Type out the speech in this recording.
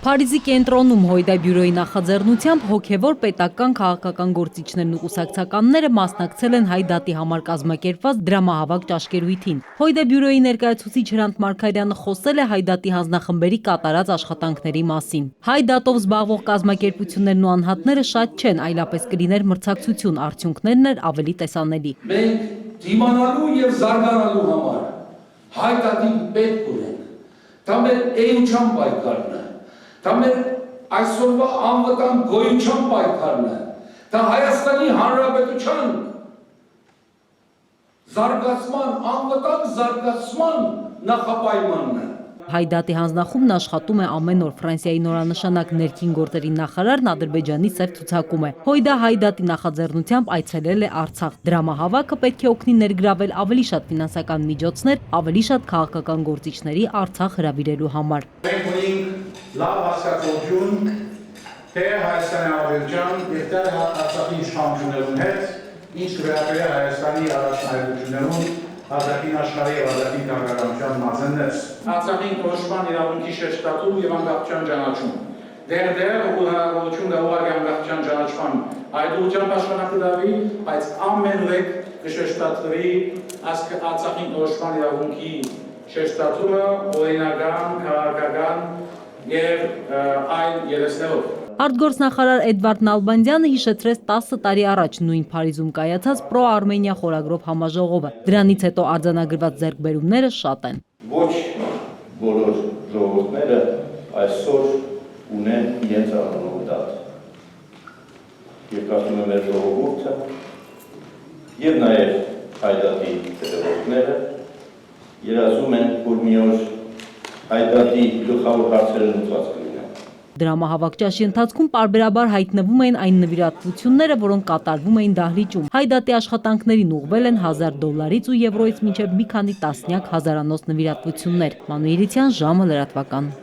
Փարիզի կենտրոնում Հոյդա բյուրոյի նախաձեռնությամբ հոգևոր պետական քաղաքական գործիչներն ու կուսակցականները մասնակցել են հայ դատի համար կազմակերպված դրամահավաք ճաշկերույթին։ Հոյդա բյուրոյի ներկայացուցիչ Հրանտ Մարգարյանը խոսել է հայ դատի հանձնախմբերի կատարած աշխատանքների մասին։ Հայ դատով զբաղվող կազմակերպություններն ու անհատները շատ չեն, այլապես կլիներ մրցակցություն, արդյունքներն էր ավելի տեսանելի։ Մենք դիմանալու եւ զարգանալու համար հայ դատին պետք ունենք։ Դա մեր էության պայքարն է։ Դա մեր այսօրվա անվտանգ գոյության պայքարն է։ Դա Հայաստանի Հանրապետության զարգացման, անվտանգ զարգացման նախապայմանն է։ Հայ դատի հանձնախումբն աշխատում է ամեն օր։ Ֆրանսիայի նորանշանակ ներքին գործերի նախարարն Ադրբեջանի սև ցուցակում է։ Հոյդա հայ դատի նախաձեռնությամբ այցելել է Արցախ։ Դրամահավաքը պետք է օգնի ներգրավել ավելի շատ ֆինանսական միջոցներ, ավելի շատ քաղաքական գործիչների Արցախ հրավիրելու համար։ Մենք ունենք լավ հասկացություն, թե Հայաստանի Ադրբեջան եւ թե Արցախի իշխանություններուն հետ ինչ վերաբերյալ Հայաստանի առաջնահերթություններուն Ազատին աշխարհի եւ ազատին քաղաքականության մասններ։ Արցախին կոչման իրավունքի շեշտատում եւ անկախության ճանաչում։ Դեռ հնարավորություն կա ուղղակի անկախության ճանաչման այդ ուղղությամբ աշխատանքի, բայց ամենուրեք կշեշտատվի Արցախին կոչման իրավունքի շեշտատումը օրինական, քաղաքական եւ այլ երեսներով։ Արտգործնախարար Էդվարդ Նալբանդյանը հիշեցրեց 10 տարի առաջ նույն Փարիզում կայացած Պրո-Արմենիա խորագրով համաժողովը։ Դրանից հետո արձանագրված ձեռքբերումները շատ են։ Ոչ բոլոր ժողովուրդները այսօր ունեն իրենց անունով դատ։ Եվ կարծում եմ մեր ժողովուրդը եւ նաեւ հայ դատի հետևորդները երազում են, որ մի օր հայ դատի գլխավոր հարցերը լուծված կլինեն։ Դրամահավաք ճաշի ընթացքում պարբերաբար հայտնվում էին այն նվիրատվությունները, որոնք կատարվում էին դահլիճում։ Հայ դատի աշխատանքներին ուղղվել են $1000-ից ու եվրոյից մինչև մի քանի տասնյակ հազարանոց նվիրատվություններ։ Մանուել Իլիցյան, ժամը լրատվական։